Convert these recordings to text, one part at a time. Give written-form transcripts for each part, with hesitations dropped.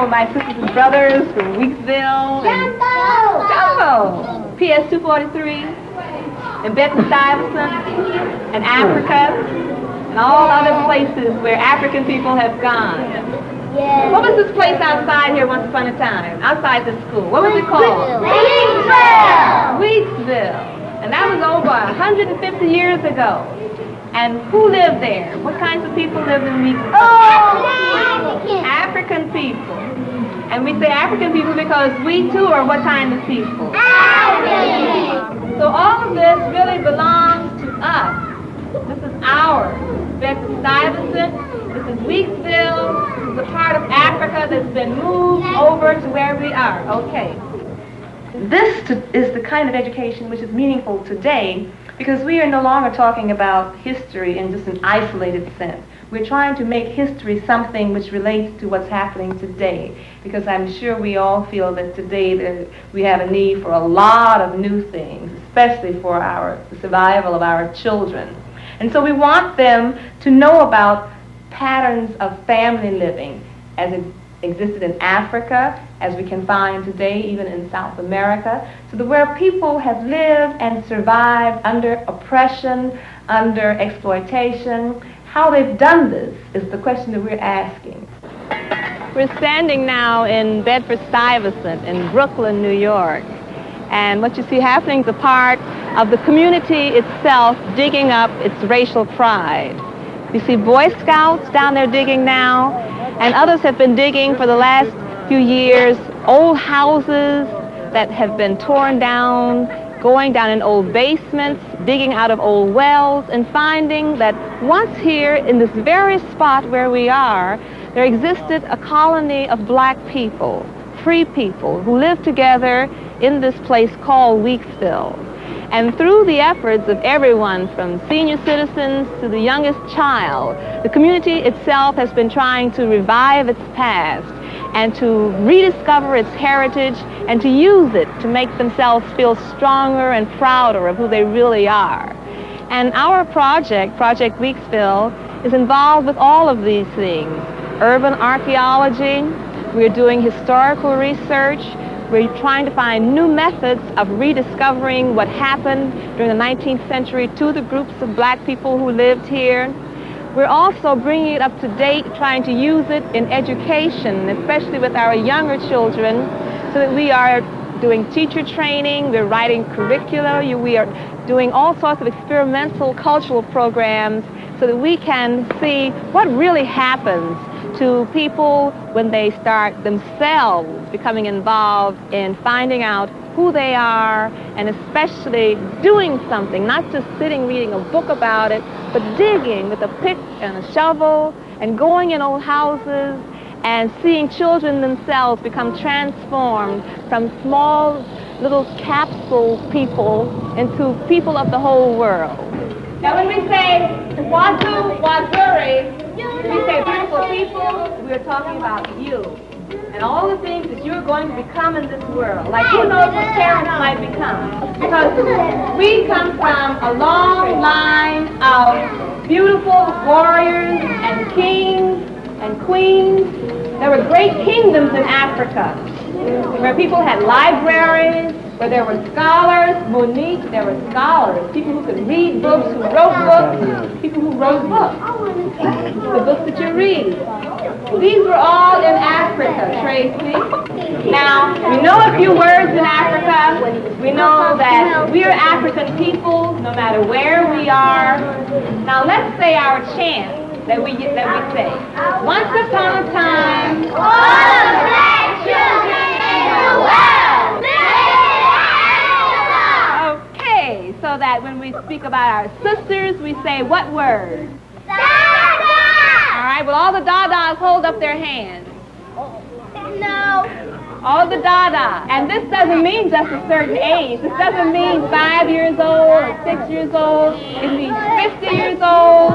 my sisters and brothers from Weeksville and Jumbo, PS 243, and Bedford-Stuyvesant, and Africa, and all other places where African people have gone. Yeah. What was this place outside here once upon a time? Outside the school. What was it called? Weeksville. Weeksville. And that was over 150 years ago. And who lived there? What kinds of people lived in Weeksville? African people. And we say African people because we too are what kind of people? African. So all of this really belongs to us. This is ours. Bedford-Stuyvesant. This is Weeksville. This is a part of Africa that's been moved over to where we are. Okay. This is the kind of education which is meaningful today because we are no longer talking about history in just an isolated sense. We're trying to make history something which relates to what's happening today because I'm sure we all feel that today we have a need for a lot of new things, especially for the survival of our children. And so we want them to know about patterns of family living as it existed in Africa, as we can find today even in South America, so that where people have lived and survived under oppression, under exploitation, how they've done this is the question that we're asking. We're standing now in Bedford-Stuyvesant in Brooklyn, New York. And what you see happening is a part of the community itself digging up its racial pride. You see Boy Scouts down there digging now, and others have been digging for the last few years, old houses that have been torn down, going down in old basements, digging out of old wells, and finding that once here in this very spot where we are, there existed a colony of black people, free people, who lived together in this place called Weeksville. And through the efforts of everyone from senior citizens to the youngest child, the community itself has been trying to revive its past and to rediscover its heritage and to use it to make themselves feel stronger and prouder of who they really are. And our project, Project Weeksville, is involved with all of these things. Urban archaeology, we're doing historical research, we're trying to find new methods of rediscovering what happened during the 19th century to the groups of black people who lived here. We're also bringing it up to date, trying to use it in education, especially with our younger children, so that we are doing teacher training, we're writing curricula, we are doing all sorts of experimental cultural programs so that we can see what really happens to people when they start themselves becoming involved in finding out who they are and especially doing something, not just sitting reading a book about it, but digging with a pick and a shovel and going in old houses and seeing children themselves become transformed from small little capsule people into people of the whole world. Now when we say Watu Wazuri, when we say beautiful people, we're talking about you and all the things that you're going to become in this world. Like who knows what parents might become? Because we come from a long line of beautiful warriors and kings and queens. There were great kingdoms in Africa where people had libraries, where there were scholars, Monique, there were scholars, people who could read books, who wrote books, people who wrote books, the books that you read. These were all in Africa, Tracy. Now, we know a few words in Africa. We know that we are African people, no matter where we are. Now, let's say our chant that we say. Once upon a time, all the black children in the world live. Okay, so that when we speak about our sisters, we say what word? Dada! All right, well, all the Dadas hold up their hands. No. All the Dada. And this doesn't mean just a certain age. This doesn't mean 5 years old or 6 years old. It means 50 years old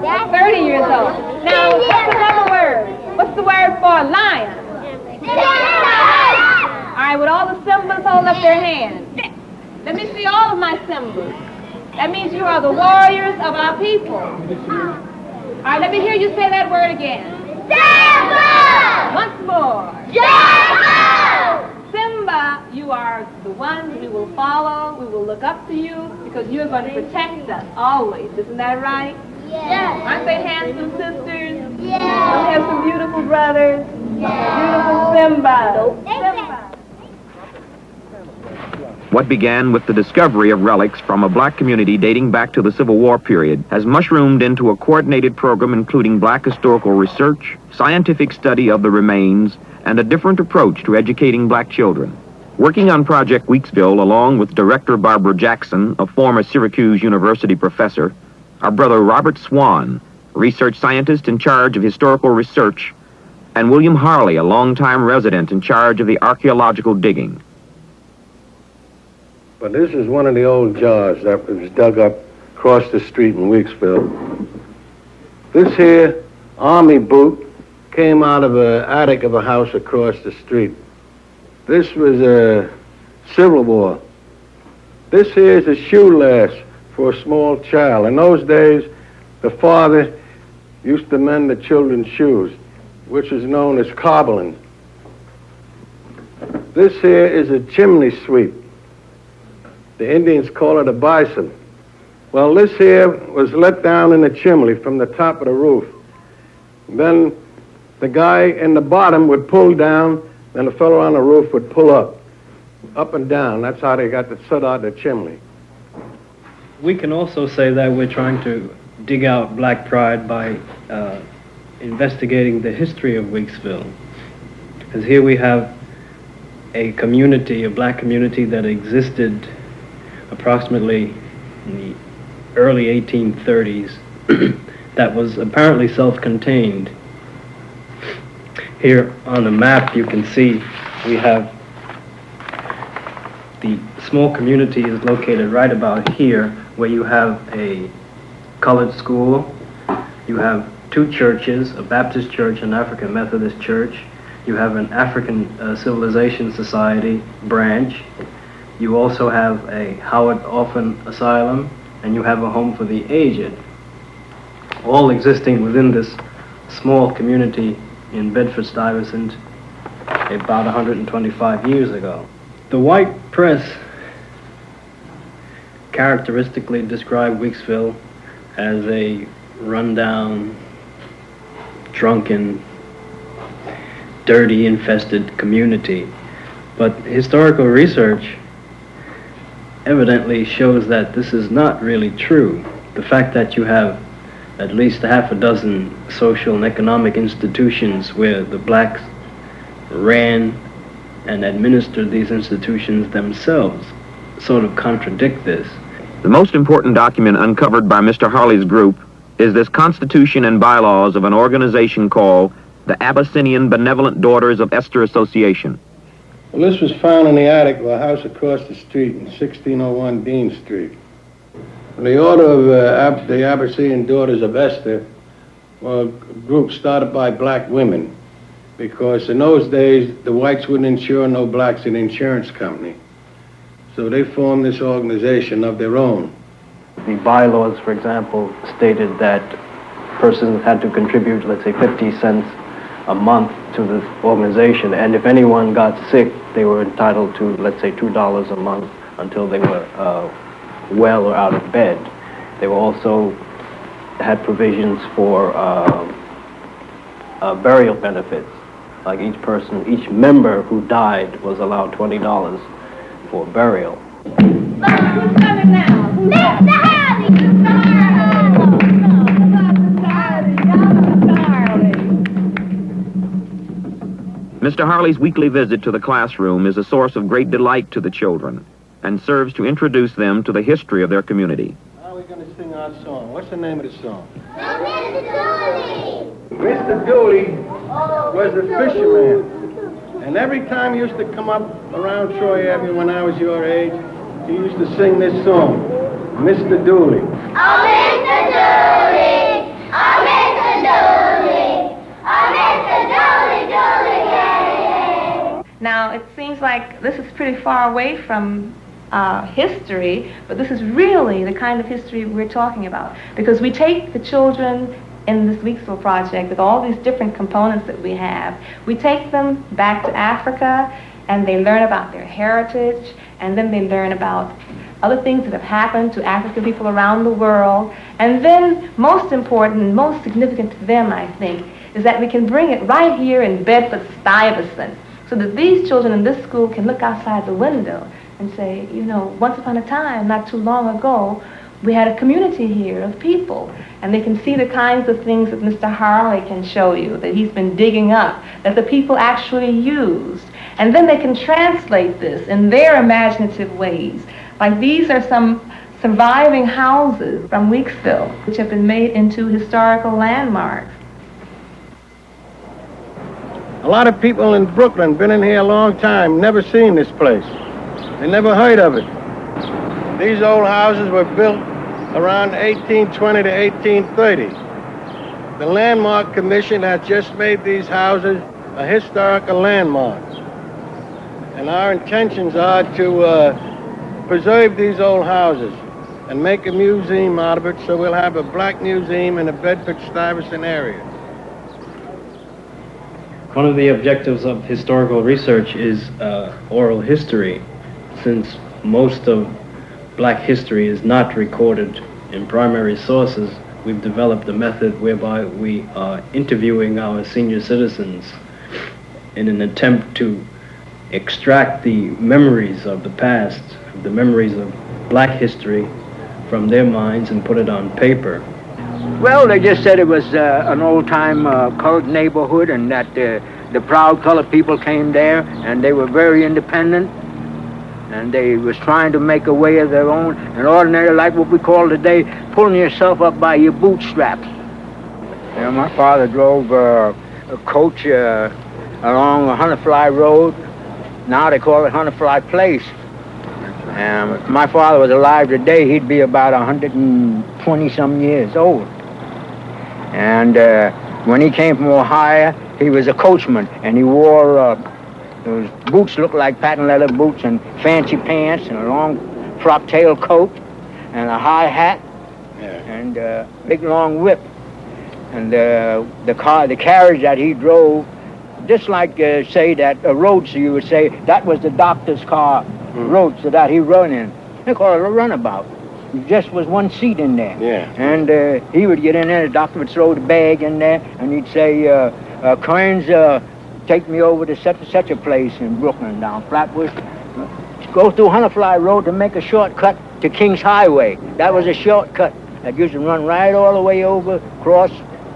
or 30 years old. Now, what's another word? What's the word for lion? All right, would all the Simbas hold up their hands? Let me see all of my Simbas. That means you are the warriors of our people. All right, let me hear you say that word again. Simba! Once more. Simba! Simba, you are the ones we will follow. We will look up to you because you are going to protect us always. Isn't that right? Yes. Aren't they handsome sisters? Yes. Don't we have some beautiful brothers? Beautiful Simba. Simba. What began with the discovery of relics from a black community dating back to the Civil War period has mushroomed into a coordinated program including black historical research, scientific study of the remains, and a different approach to educating black children. Working on Project Weeksville along with Director Barbara Jackson, a former Syracuse University professor, our brother Robert Swan, research scientist in charge of historical research, and William Harley, a longtime resident in charge of the archaeological digging. But this is one of the old jars that was dug up across the street in Weeksville. This here army boot came out of an attic of a house across the street. This was a Civil War. This here is a shoe lace for a small child. In those days, the father used to mend the children's shoes, which is known as cobbling. This here is a chimney sweep. The Indians call it a bison. Well, this here was let down in the chimney from the top of the roof. Then the guy in the bottom would pull down, and the fellow on the roof would pull up and down. That's how they got the soot out of the chimney. We can also say that we're trying to dig out black pride by investigating the history of Weeksville. Because here we have a community, a black community that existed approximately in the early 1830s that was apparently self-contained. Here on the map you can see we have the small community is located right about here, where you have a colored school, you have two churches, a Baptist church and African Methodist church, you have an African Civilization Society branch, you also have a Howard Orphan Asylum, and you have a home for the aged, all existing within this small community in Bedford-Stuyvesant about 125 years ago. The white press characteristically described Weeksville as a rundown, drunken, dirty, infested community. But historical research evidently shows that this is not really true. The fact that you have at least half a dozen social and economic institutions where the blacks ran and administered these institutions themselves sort of contradict this. The most important document uncovered by Mr. Harley's group is this Constitution and bylaws of an organization called the Abyssinian Benevolent Daughters of Esther Association. Well, this was found in the attic of a house across the street in 1601 Dean Street. The order of the Abyssinian Daughters of Esther were a group started by black women, because in those days the whites wouldn't insure no blacks in the insurance company. So they formed this organization of their own. The bylaws, for example, stated that persons had to contribute, let's say, 50 cents a month to the organization, and if anyone got sick, they were entitled to, let's say, $2 a month until they were well or out of bed. They were also had provisions for burial benefits. Like each person, each member who died was allowed $20 for burial. Who's coming now? Mr. Harley! Mr. Harley's weekly visit to the classroom is a source of great delight to the children and serves to introduce them to the history of their community. Now we're going to sing our song. What's the name of the song? Mr. Dooley! Mr. Dooley was a fisherman, and every time he used to come up around Troy Avenue when I was your age, he used to sing this song, Mr. Dooley. Oh, Mr. Dooley! Oh, Mr. Dooley! Oh, Mr. Dooley, Dooley, yeah. Now, it seems like this is pretty far away from history, but this is really the kind of history we're talking about, because we take the children in this Weeksville project, with all these different components that we have, we take them back to Africa, and they learn about their heritage, and then they learn about other things that have happened to African people around the world. And then, most important and most significant to them, I think, is that we can bring it right here in Bedford-Stuyvesant, so that these children in this school can look outside the window and say, you know, once upon a time, not too long ago, we had a community here of people, and they can see the kinds of things that Mr. Harley can show you, that he's been digging up, that the people actually used. And then they can translate this in their imaginative ways. Like, these are some surviving houses from Weeksville, which have been made into historical landmarks. A lot of people in Brooklyn been in here a long time, never seen this place. They never heard of it. These old houses were built around 1820 to 1830. The Landmark Commission has just made these houses a historical landmark. And our intentions are to preserve these old houses and make a museum out of it, so we'll have a black museum in the Bedford-Stuyvesant area. One of the objectives of historical research is oral history. Since most of black history is not recorded in primary sources, we've developed a method whereby we are interviewing our senior citizens in an attempt to extract the memories of the past, the memories of black history from their minds and put it on paper. Well, they just said it was an old-time colored neighborhood, and that the proud colored people came there, and they were very independent, and they was trying to make a way of their own, and ordinary, like what we call today, pulling yourself up by your bootstraps. You know, my father drove a coach along Hunterfly Road. Now they call it Hunterfly Place. My father was alive today, he'd be about 120-some years old. And when he came from Ohio, he was a coachman, and he wore those boots looked like patent leather boots, and fancy pants, and a long frock tail coat, and a high hat, and a big long whip. And the carriage that he drove, just like say that a roadster, you would say that was the doctor's car, roadster that he run in. They call it a runabout. There just was one seat in there. Yeah. And he would get in there, the doctor would throw the bag in there, and he'd say, Kearns, take me over to such a place in Brooklyn, down Flatbush. Go through Hunterfly Road to make a shortcut to King's Highway. That was a shortcut that used to run right all the way over, across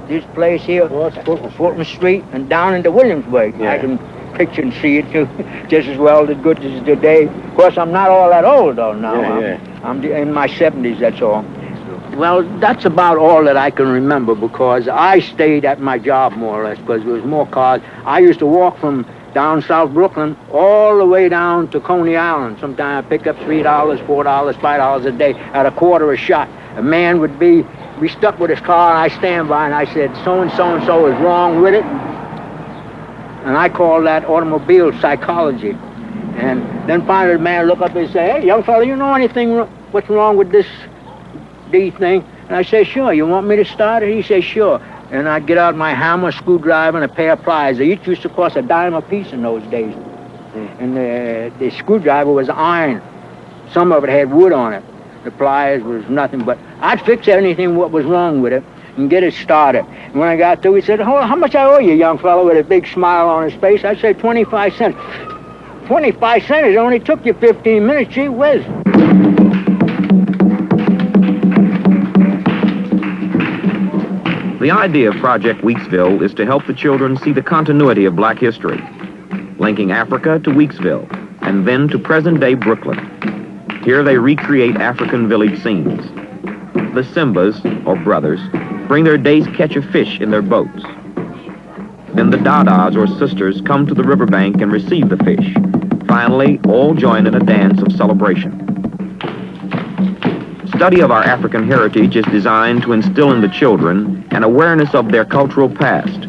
this place here, Fulton Street, and down into Williamsburg. Yeah. I can picture and see it too, just as well as good as today. Of course, I'm not all that old though now. I'm in my 70s, that's all. Well, that's about all that I can remember, because I stayed at my job more or less, because there was more cars. I used to walk from down South Brooklyn all the way down to Coney Island. Sometimes I pick up $3, $4, $5 a day at a quarter a shot. A man would be stuck with his car, and I stand by and I said, so-and-so is wrong with it. And I call that automobile psychology. And then finally the man look up and say, hey, young fella, you know anything, what's wrong with this thing? And I say, sure, you want me to start it? He says, sure. And I'd get out my hammer, screwdriver, and a pair of pliers. They each used to cost $10 a piece in those days. And the screwdriver was iron. Some of it had wood on it. The pliers was nothing, but I'd fix anything what was wrong with it and get it started. And when I got through, he said, oh, how much I owe you, young fellow, with a big smile on his face? I said, 25 cents. 25 cents? It only took you 15 minutes, gee whiz. The idea of Project Weeksville is to help the children see the continuity of black history, linking Africa to Weeksville, and then to present-day Brooklyn. Here they recreate African village scenes. The Simbas, or brothers, bring their day's catch of fish in their boats. Then the Dadas, or sisters, come to the riverbank and receive the fish. Finally, all join in a dance of celebration. Study of our African heritage is designed to instill in the children an awareness of their cultural past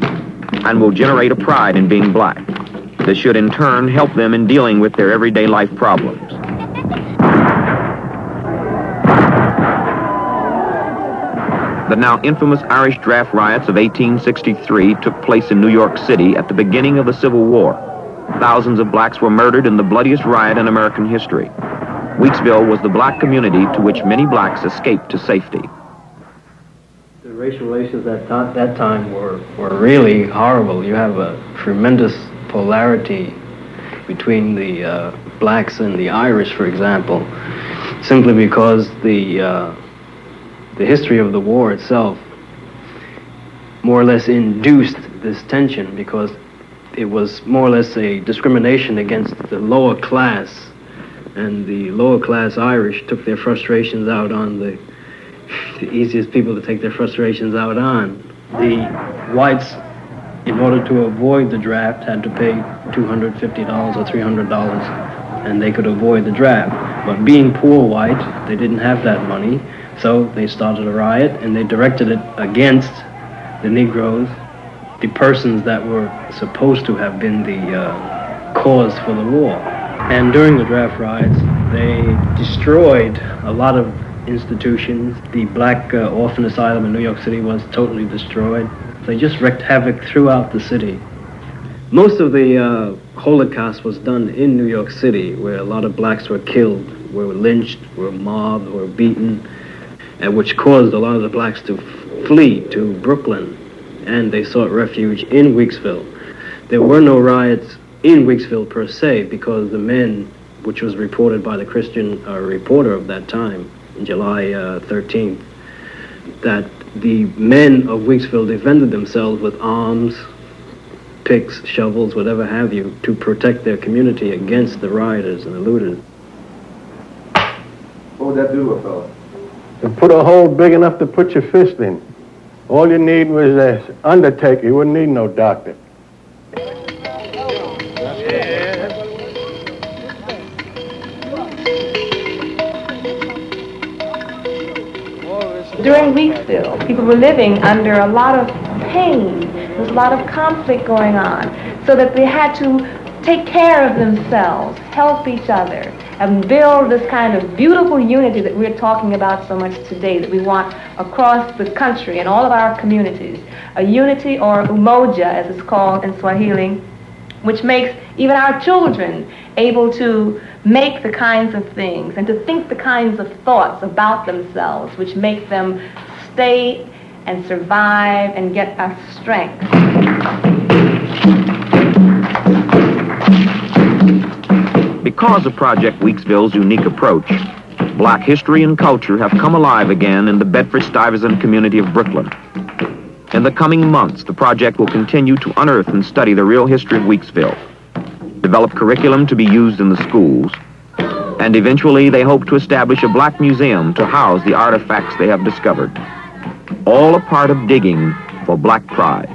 and will generate a pride in being black. This should in turn help them in dealing with their everyday life problems. The now infamous Irish Draft Riots of 1863 took place in New York City at the beginning of the Civil War. Thousands of blacks were murdered in the bloodiest riot in American history. Weeksville was the black community to which many blacks escaped to safety. The racial relations at that time were really horrible. You have a tremendous polarity between the blacks and the Irish, for example, simply because the history of the war itself more or less induced this tension, because it was more or less a discrimination against the lower class, and the lower class Irish took their frustrations out on the easiest people to take their frustrations out on. The whites, in order to avoid the draft, had to pay $250 or $300, and they could avoid the draft. But being poor white, they didn't have that money, so they started a riot, and they directed it against the Negroes, the persons that were supposed to have been the cause for the war. And during the draft riots, they destroyed a lot of institutions. The Black Orphan Asylum in New York City was totally destroyed. They just wreaked havoc throughout the city. Most of the Holocaust was done in New York City, where a lot of blacks were killed, were lynched, were mobbed, were beaten, and which caused a lot of the blacks to flee to Brooklyn, and they sought refuge in Weeksville. There were no riots in Weeksville per se, because the men, which was reported by the Christian reporter of that time, July 13th, that the men of Weeksville defended themselves with arms, picks, shovels, whatever have you, to protect their community against the rioters and the looters. What would that do to a fellow? To put a hole big enough to put your fist in. All you need was an undertaker. You wouldn't need no doctor. During Weeksville, people were living under a lot of pain. There was a lot of conflict going on, so that they had to take care of themselves, help each other, and build this kind of beautiful unity that we're talking about so much today, that we want across the country and all of our communities. A unity, or umoja as it's called in Swahili, which makes even our children able to make the kinds of things and to think the kinds of thoughts about themselves which make them stay and survive and get us strength. Because of Project Weeksville's unique approach, black history and culture have come alive again in the Bedford-Stuyvesant community of Brooklyn. In the coming months, the project will continue to unearth and study the real history of Weeksville, develop curriculum to be used in the schools, and eventually they hope to establish a black museum to house the artifacts they have discovered. All a part of digging for black pride.